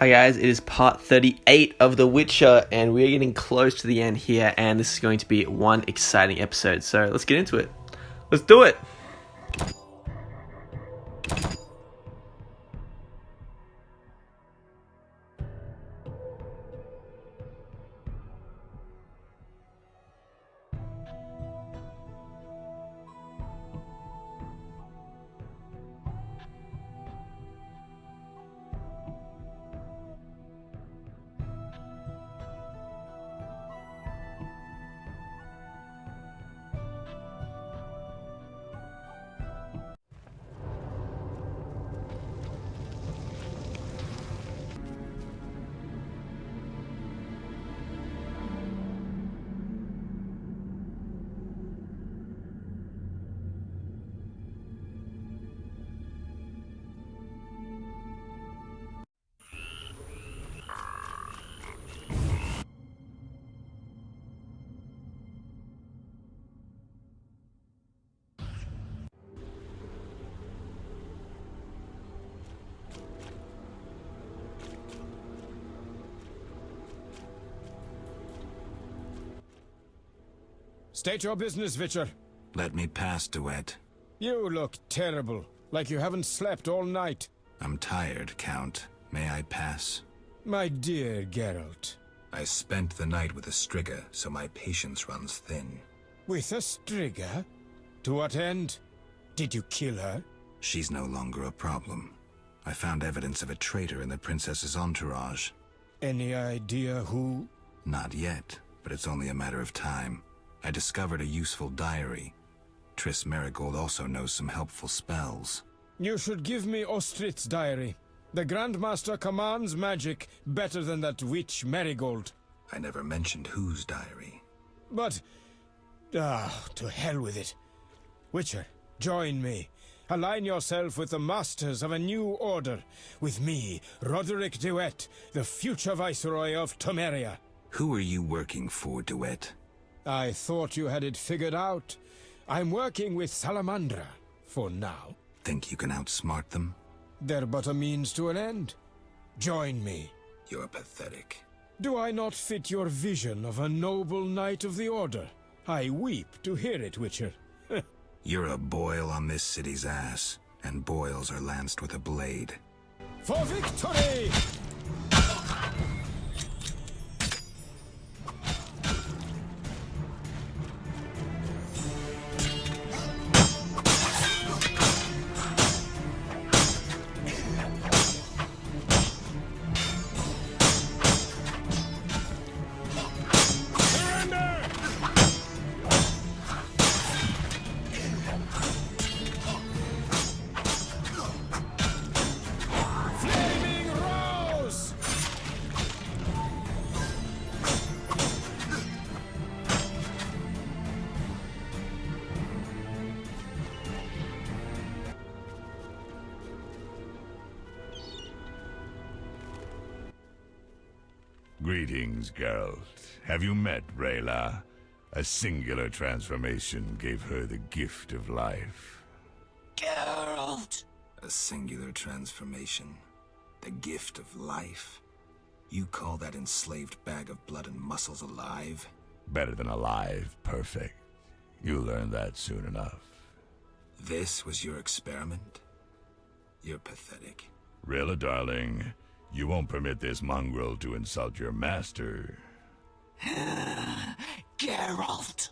Hi guys, it is part 38 of The Witcher, and we're getting close to the end here, and this is going to be one exciting episode, so let's get into it. Let's do it! State your business, Witcher. Let me pass, Duet. You look terrible, like you haven't slept all night. I'm tired, Count. May I pass? My dear Geralt. I spent the night with a Striga, so my patience runs thin. With a Striga? To what end? Did you kill her? She's no longer a problem. I found evidence of a traitor in the princess's entourage. Any idea who? Not yet, but it's only a matter of time. I discovered a useful diary. Triss Merigold also knows some helpful spells. You should give me Ostrit's diary. The Grandmaster commands magic better than that witch Merigold. I never mentioned whose diary. But... to hell with it. Witcher, join me. Align yourself with the masters of a new order. With me, Roderick Duet, the future Viceroy of Temeria. Who are you working for, Duet? I thought you had it figured out. I'm working with Salamandra, for now. Think you can outsmart them? They're but a means to an end. Join me. You're pathetic. Do I not fit your vision of a noble knight of the Order? I weep to hear it, Witcher. You're a boil on this city's ass, and boils are lanced with a blade. For victory! Greetings, Geralt. Have you met Rayla? A singular transformation gave her the gift of life. Geralt! A singular transformation. The gift of life? You call that enslaved bag of blood and muscles alive? Better than alive, perfect. You'll learn that soon enough. This was your experiment? You're pathetic. Rayla, darling. You won't permit this mongrel to insult your master. Geralt!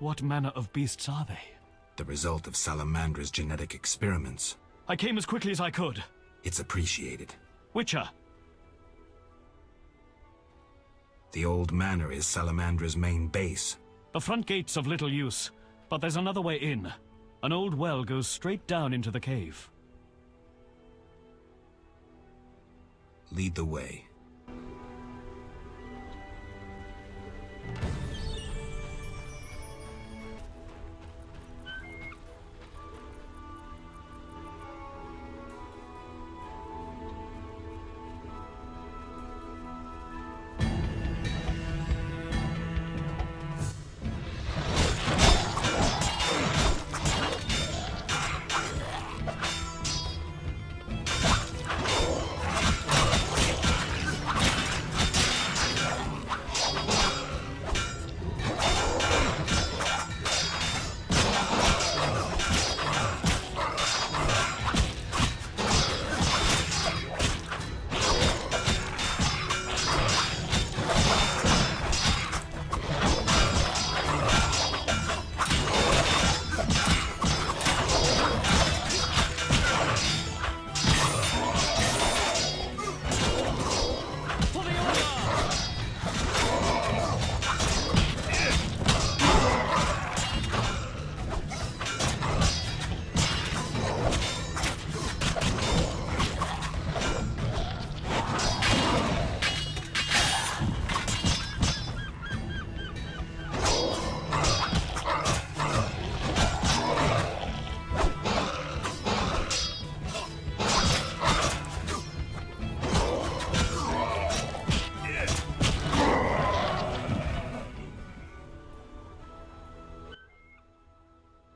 What manner of beasts are they? The result of Salamandra's genetic experiments. I came as quickly as I could. It's appreciated. Witcher! The old manor is Salamandra's main base. The front gate's of little use, but there's another way in. An old well goes straight down into the cave. Lead the way.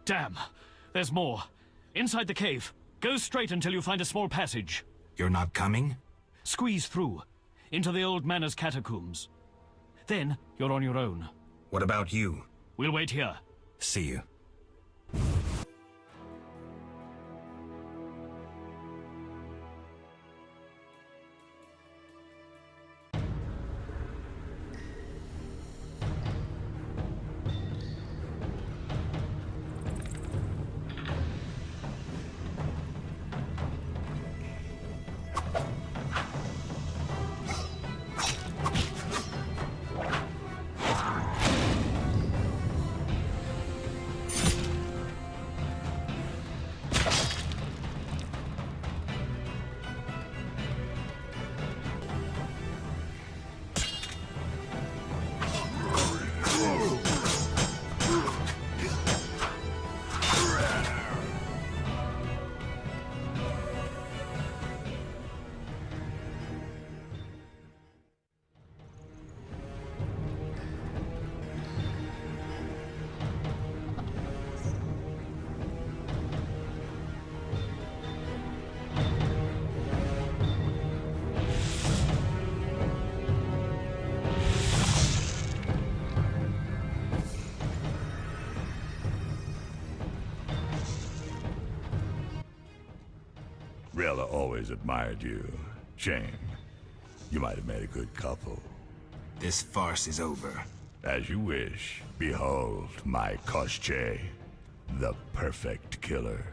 Damn! There's more. Inside the cave. Go straight until you find a small passage. You're not coming? Squeeze through. Into the old manor's catacombs. Then, you're on your own. What about you? We'll wait here. See you. Rella always admired you. Shame. You might have made a good couple. This farce is over. As you wish. Behold my Koschei, the perfect killer.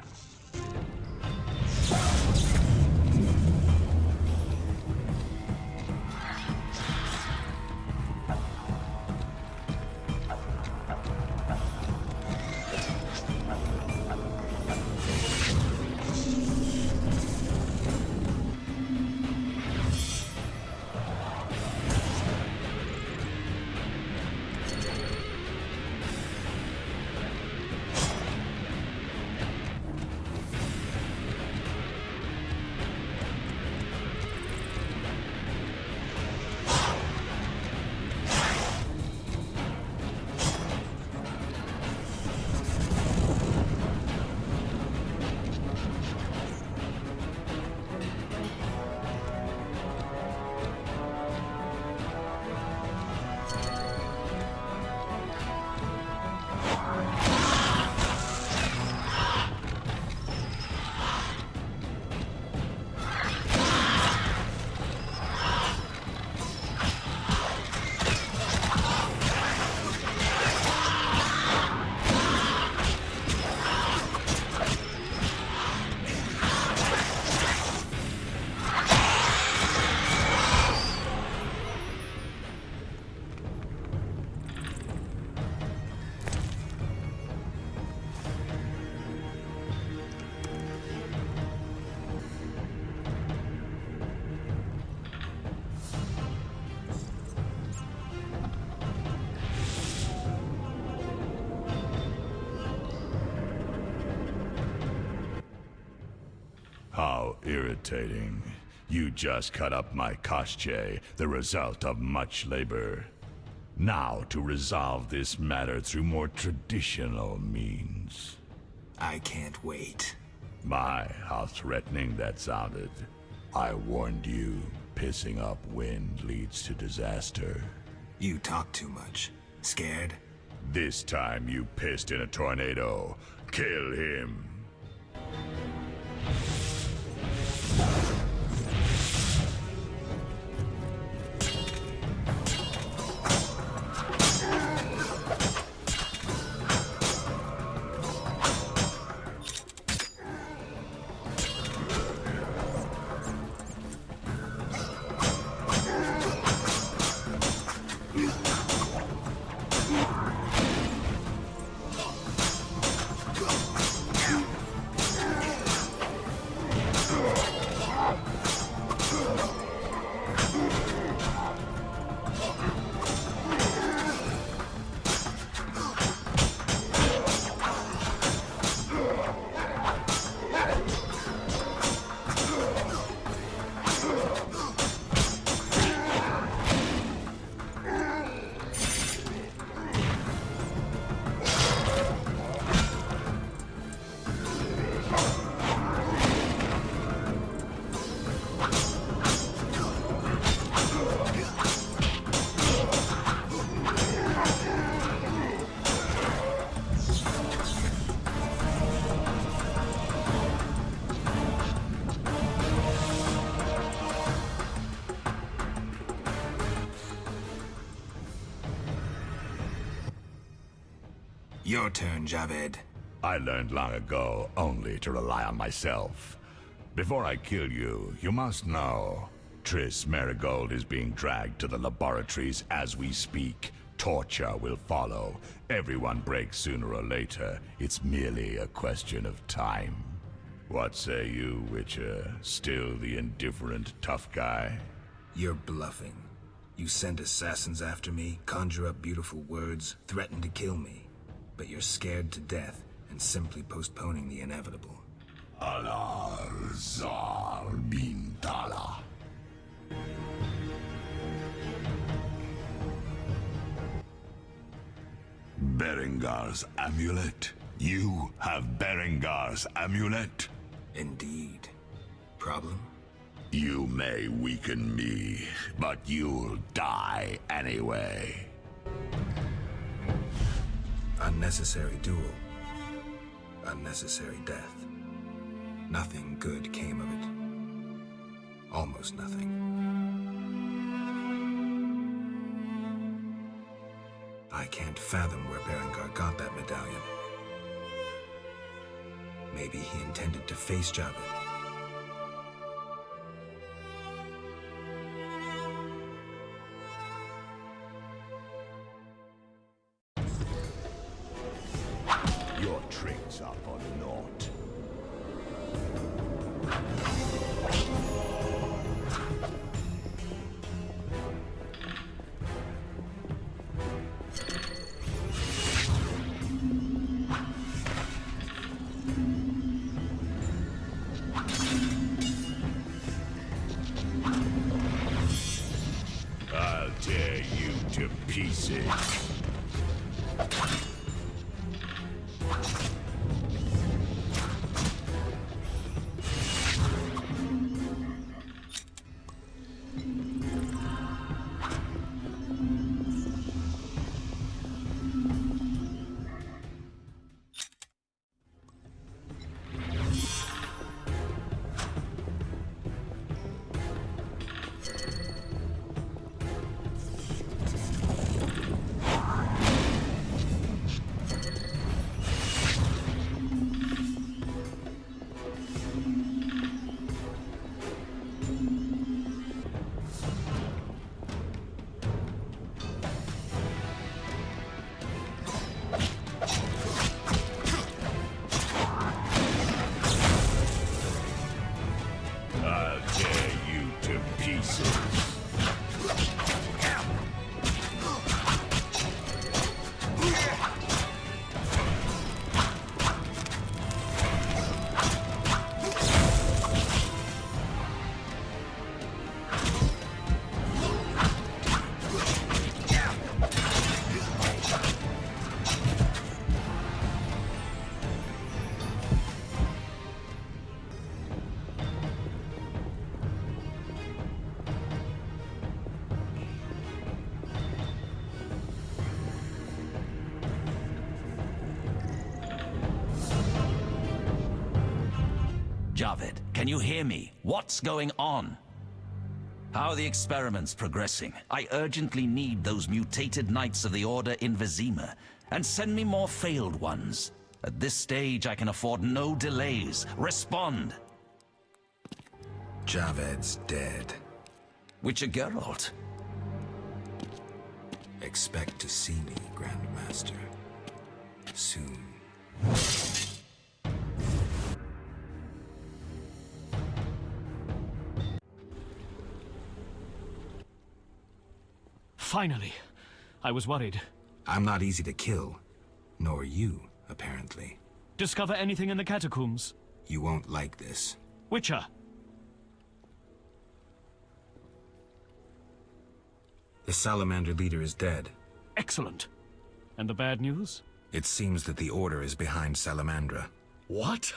How irritating. You just cut up my koshche, the result of much labor. Now to resolve this matter through more traditional means. I can't wait. My, how threatening that sounded. I warned you, pissing up wind leads to disaster. You talk too much. Scared? This time you pissed in a tornado. Kill him. Your turn, Javed. I learned long ago only to rely on myself. Before I kill you, you must know. Triss Marigold is being dragged to the laboratories as we speak. Torture will follow. Everyone breaks sooner or later. It's merely a question of time. What say you, Witcher? Still the indifferent tough guy? You're bluffing. You send assassins after me, conjure up beautiful words, threaten to kill me. But you're scared to death and simply postponing the inevitable. AZAR Bintala. Berengar's amulet? You have Berengar's amulet? Indeed. Problem? You may weaken me, but you'll die anyway. Unnecessary duel. Unnecessary death. Nothing good came of it. Almost nothing. I can't fathom where Berengar got that medallion. Maybe he intended to face Javed. Your tricks are for naught. I'll tear you to pieces. Can you hear me? What's going on? How are the experiments progressing? I urgently need those mutated Knights of the Order in Vizima, and send me more failed ones. At this stage, I can afford no delays. Respond! Javed's dead. Witcher Geralt. Expect to see me, Grandmaster. Soon. Finally. I was worried. I'm not easy to kill. Nor you, apparently. Discover anything in the catacombs? You won't like this. Witcher! The Salamander leader is dead. Excellent. And the bad news? It seems that the Order is behind Salamandra. What?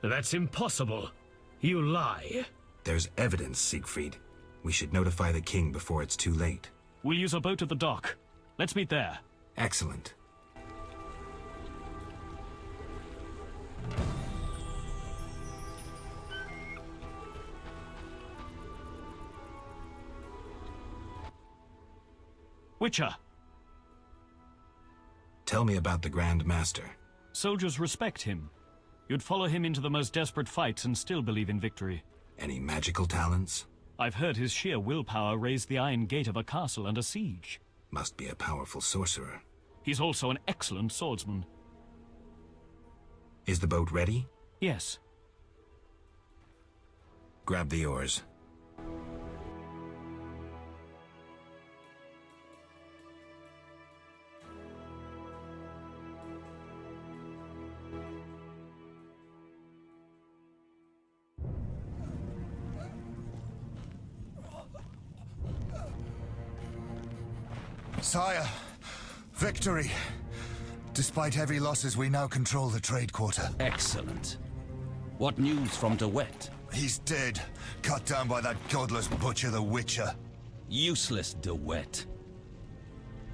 That's impossible. You lie. There's evidence, Siegfried. We should notify the king before it's too late. We'll use a boat at the dock. Let's meet there. Excellent. Witcher! Tell me about the Grand Master. Soldiers respect him. You'd follow him into the most desperate fights and still believe in victory. Any magical talents? I've heard his sheer willpower raised the iron gate of a castle under siege. Must be a powerful sorcerer. He's also an excellent swordsman. Is the boat ready? Yes. Grab the oars. Sire, victory! Despite heavy losses, we now control the trade quarter. Excellent. What news from DeWitt? He's dead, cut down by that godless butcher, the Witcher. Useless DeWitt.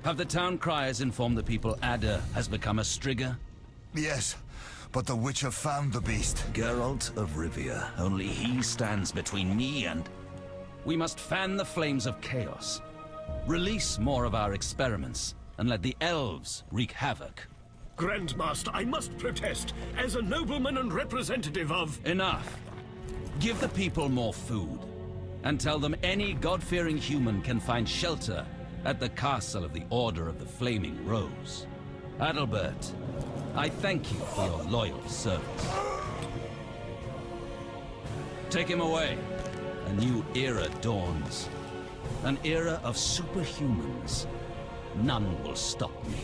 Have the town criers informed the people Ada has become a Strigger? Yes, but the Witcher found the beast. Geralt of Rivia. Only he stands between me and... We must fan the flames of chaos. Release more of our experiments, and let the elves wreak havoc. Grandmaster, I must protest. As a nobleman and representative of... Enough. Give the people more food, and tell them any God-fearing human can find shelter at the castle of the Order of the Flaming Rose. Adalbert, I thank you for your loyal service. Take him away. A new era dawns. An era of superhumans. None will stop me.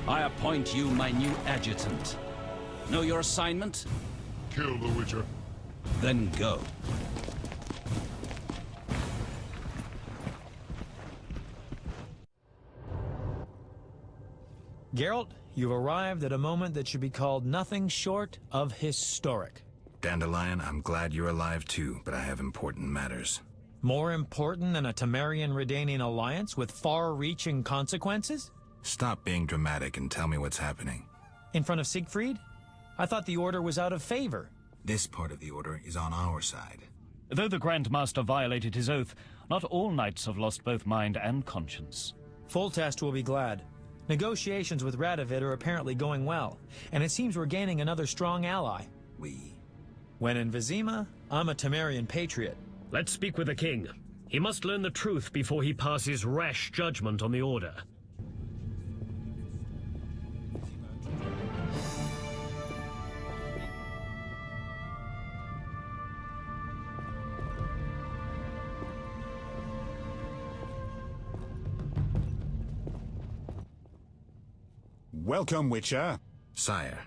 I appoint you my new adjutant. Know your assignment? Kill the Witcher. Then go. Geralt, you've arrived at a moment that should be called nothing short of historic. Dandelion, I'm glad you're alive too, but I have important matters. More important than a Temerian-Redanian alliance with far-reaching consequences? Stop being dramatic and tell me what's happening. In front of Siegfried? I thought the Order was out of favor. This part of the Order is on our side. Though the Grand Master violated his oath, not all knights have lost both mind and conscience. Foltest will be glad. Negotiations with Radovid are apparently going well, and it seems we're gaining another strong ally. When in Vizima, I'm a Temerian patriot. Let's speak with the king. He must learn the truth before he passes rash judgment on the Order. Welcome, Witcher. Sire.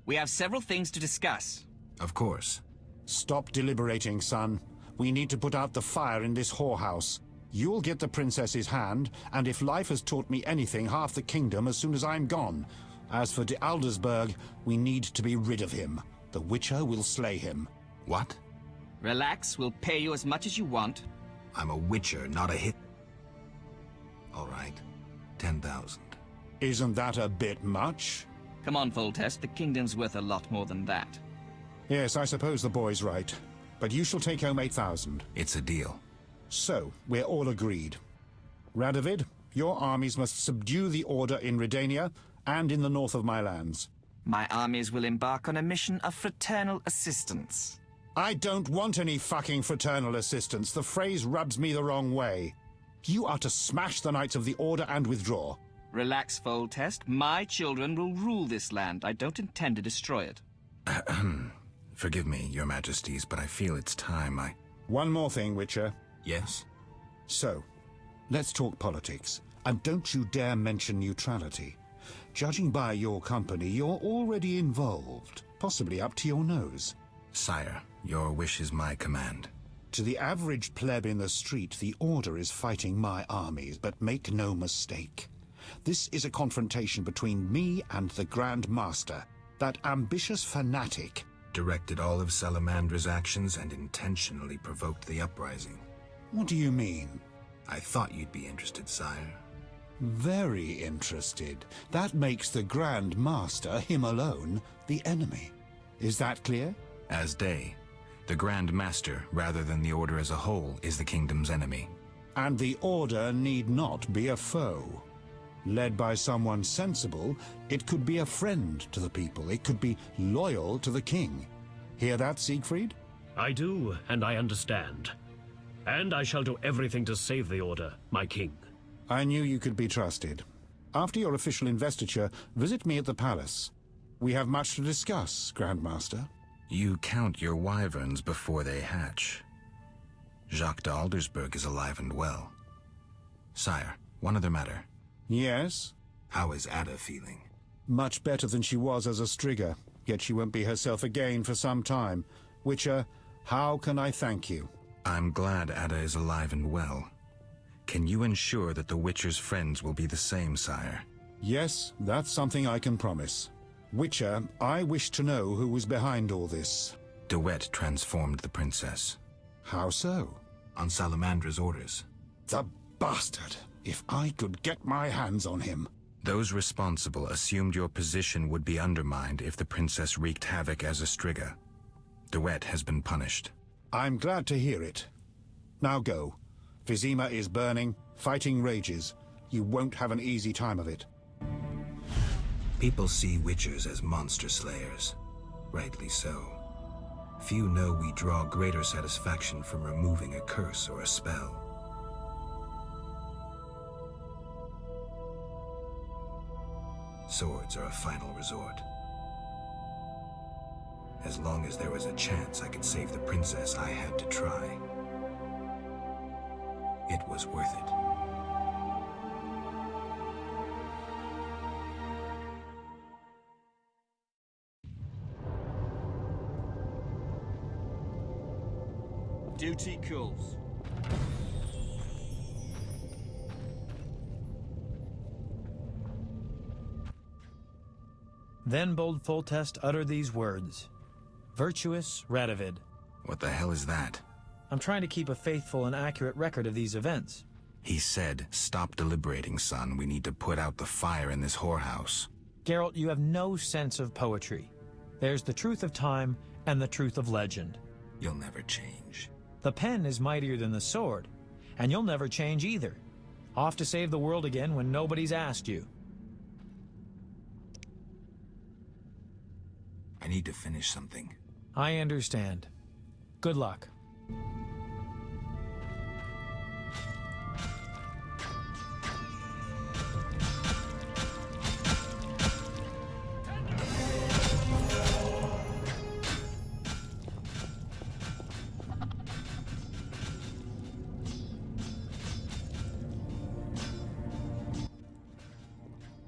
We have several things to discuss. Of course. Stop deliberating, son. We need to put out the fire in this whorehouse. You'll get the princess's hand, and if life has taught me anything, half the kingdom as soon as I'm gone. As for de Aldersberg, we need to be rid of him. The Witcher will slay him. What? Relax, we'll pay you as much as you want. I'm a Witcher, not a hit. All right. 10,000. Isn't that a bit much? Come on, Foltest, the kingdom's worth a lot more than that. Yes, I suppose the boy's right. But you shall take home 8,000. It's a deal. So, we're all agreed. Radovid, your armies must subdue the Order in Redania and in the north of my lands. My armies will embark on a mission of fraternal assistance. I don't want any fucking fraternal assistance. The phrase rubs me the wrong way. You are to smash the Knights of the Order and withdraw. Relax, Foltest. My children will rule this land. I don't intend to destroy it. Forgive me, your majesties, but I feel it's time One more thing, Witcher. Yes? So, let's talk politics. And don't you dare mention neutrality. Judging by your company, you're already involved. Possibly up to your nose. Sire, your wish is my command. To the average pleb in the street, the Order is fighting my armies, but make no mistake. This is a confrontation between me and the Grand Master, that ambitious fanatic. Directed all of Salamandra's actions and intentionally provoked the uprising. What do you mean? I thought you'd be interested, sire. Very interested. That makes the Grand Master, him alone, the enemy. Is that clear? As day. The Grand Master, rather than the Order as a whole, is the kingdom's enemy. And the Order need not be a foe. Led by someone sensible, it could be a friend to the people. It could be loyal to the king. Hear that, Siegfried? I do, and I understand. And I shall do everything to save the Order, my king. I knew you could be trusted. After your official investiture, visit me at the palace. We have much to discuss, Grandmaster. You count your wyverns before they hatch. Jacques d'Aldersberg is alive and well. Sire, one other matter. Yes? How is Ada feeling? Much better than she was as a Strigger, yet she won't be herself again for some time. Witcher, how can I thank you? I'm glad Ada is alive and well. Can you ensure that the Witcher's friends will be the same, sire? Yes, that's something I can promise. Witcher, I wish to know who was behind all this. DeWitt transformed the princess. How so? On Salamandra's orders. The bastard! If I could get my hands on him. Those responsible assumed your position would be undermined if the princess wreaked havoc as a Striga. DeWitt has been punished. I'm glad to hear it. Now go. Vizima is burning, fighting rages. You won't have an easy time of it. People see Witchers as monster slayers. Rightly so. Few know we draw greater satisfaction from removing a curse or a spell. Swords are a final resort. As long as there was a chance I could save the princess, I had to try. It was worth it. Duty calls. Then bold Foltest uttered these words. Virtuous Radovid. What the hell is that? I'm trying to keep a faithful and accurate record of these events. He said, "Stop deliberating, son. We need to put out the fire in this whorehouse." Geralt, you have no sense of poetry. There's the truth of time and the truth of legend. You'll never change. The pen is mightier than the sword, and you'll never change either. Off to save the world again when nobody's asked you. I need to finish something. I understand. Good luck.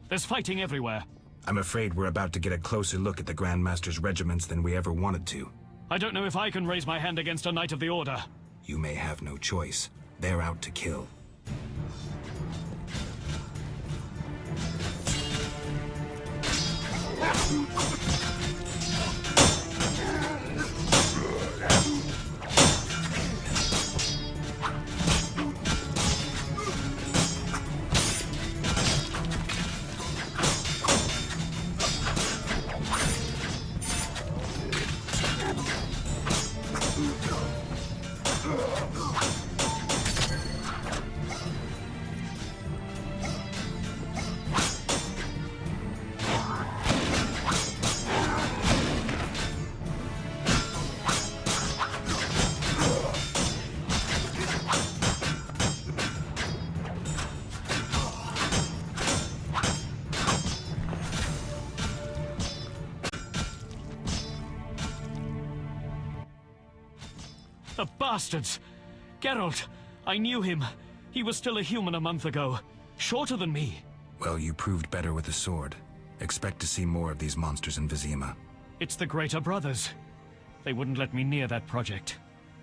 There's fighting everywhere. I'm afraid we're about to get a closer look at the Grand Master's regiments than we ever wanted to. I don't know if I can raise my hand against a Knight of the Order. You may have no choice. They're out to kill. The bastards! Geralt, I knew him. He was still a human a month ago. Shorter than me. Well, you proved better with the sword. Expect to see more of these monsters in Vizima. It's the Greater Brothers. They wouldn't let me near that project.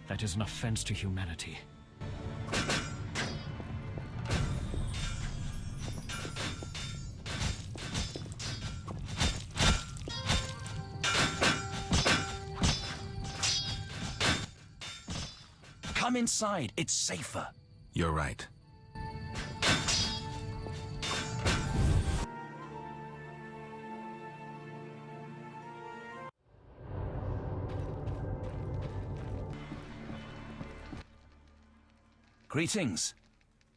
That is an offense to humanity. Come inside. It's safer. You're right. Greetings.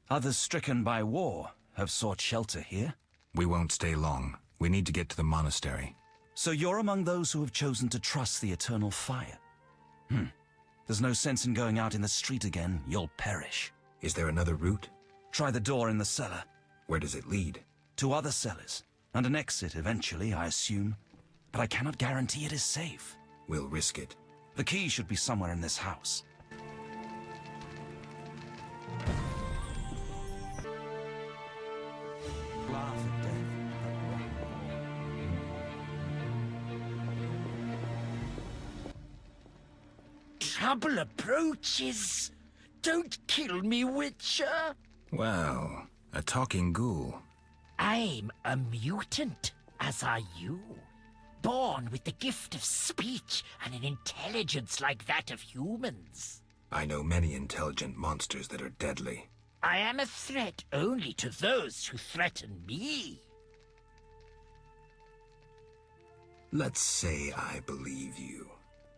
Others stricken by war have sought shelter here. We won't stay long. We need to get to the monastery. So you're among those who have chosen to trust the eternal fire? There's no sense in going out in the street again. You'll perish. Is there another route? Try the door in the cellar. Where does it lead? To other cellars. And an exit eventually, I assume. But I cannot guarantee it is safe. We'll risk it. The key should be somewhere in this house. Trouble approaches. Don't kill me, Witcher. Wow, a talking ghoul. I'm a mutant, as are you. Born with the gift of speech and an intelligence like that of humans. I know many intelligent monsters that are deadly. I am a threat only to those who threaten me. Let's say I believe you.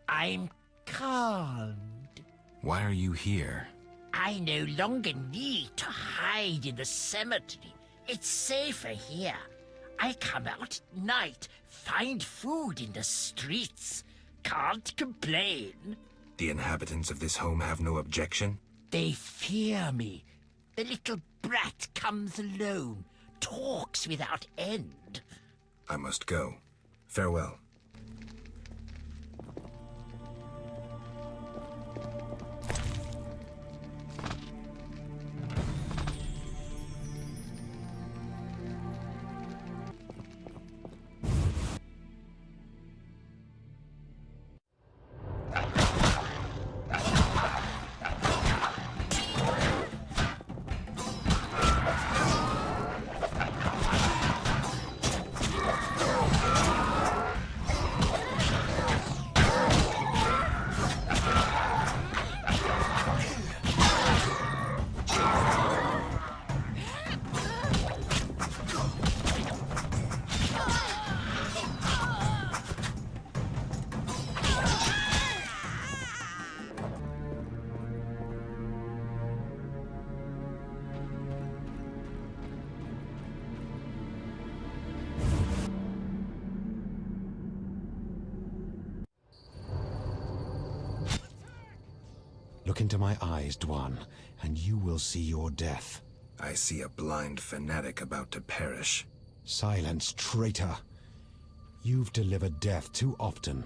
I'm calmed. Why are you here? I no longer need to hide in the cemetery. It's safer here. I come out at night, find food in the streets. Can't complain. The inhabitants of this home have no objection? They fear me. The little brat comes alone, talks without end. I must go. Farewell. Look into my eyes, Dwan, and you will see your death. I see a blind fanatic about to perish. Silence, traitor. You've delivered death too often.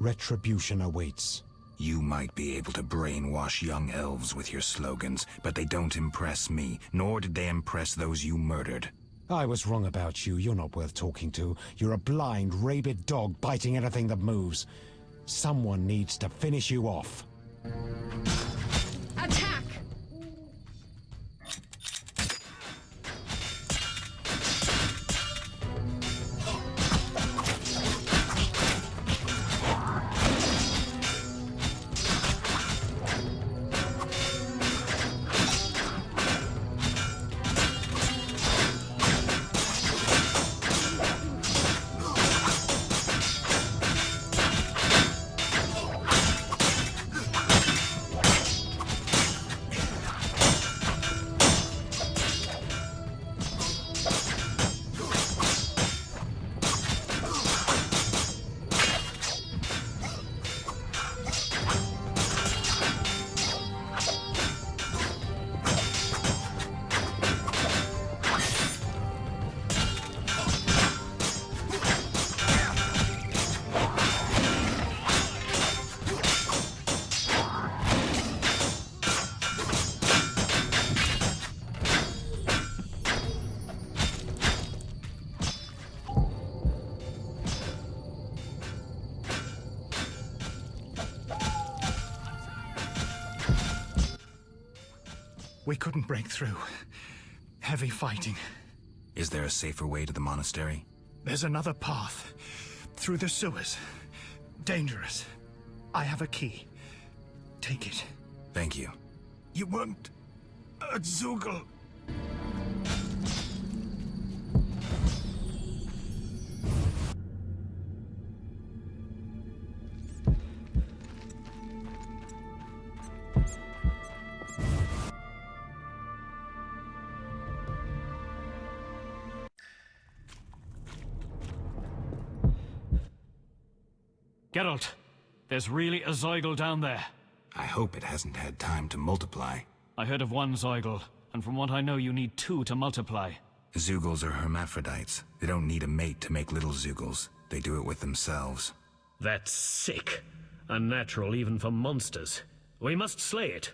Retribution awaits. You might be able to brainwash young elves with your slogans, but they don't impress me, nor did they impress those you murdered. I was wrong about you. You're not worth talking to. You're a blind, rabid dog biting anything that moves. Someone needs to finish you off. Attack! We couldn't break through. Heavy fighting. Is there a safer way to the monastery? There's another path. Through the sewers. Dangerous. I have a key. Take it. Thank you. You want a Zugel? Geralt, there's really a Zeugel down there. I hope it hasn't had time to multiply. I heard of one Zeugel, and from what I know you need 2 to multiply. Zeugels are hermaphrodites. They don't need a mate to make little Zeugels. They do it with themselves. That's sick. Unnatural even for monsters. We must slay it.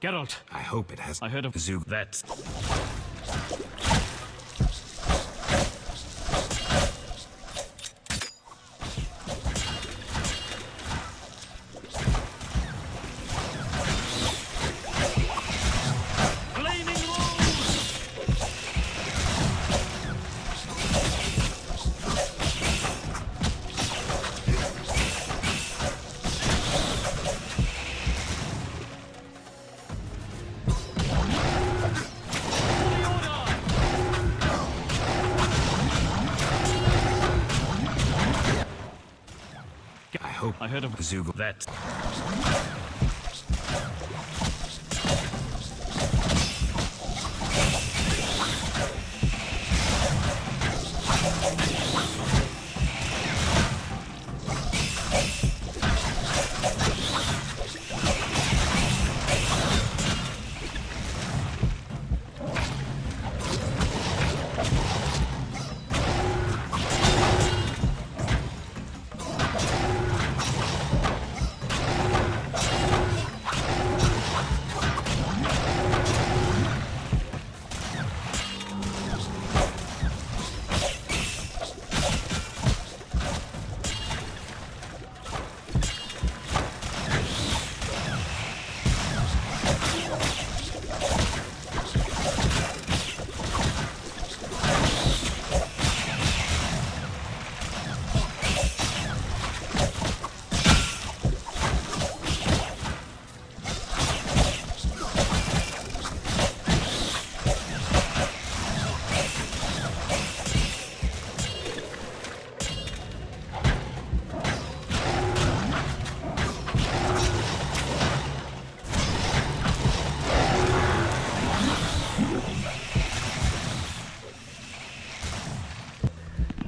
Geralt. I hope it has. I heard of Zug. That's... I heard of Zugel. That's...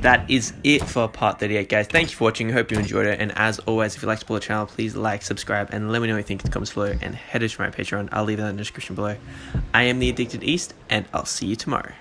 That is it for part 38, guys. Thank you for watching. I hope you enjoyed it. And as always, if you like to support the channel, please like, subscribe, and let me know what you think in the comments below. And head over to my Patreon. I'll leave it in the description below. I am the Addicted East, and I'll see you tomorrow.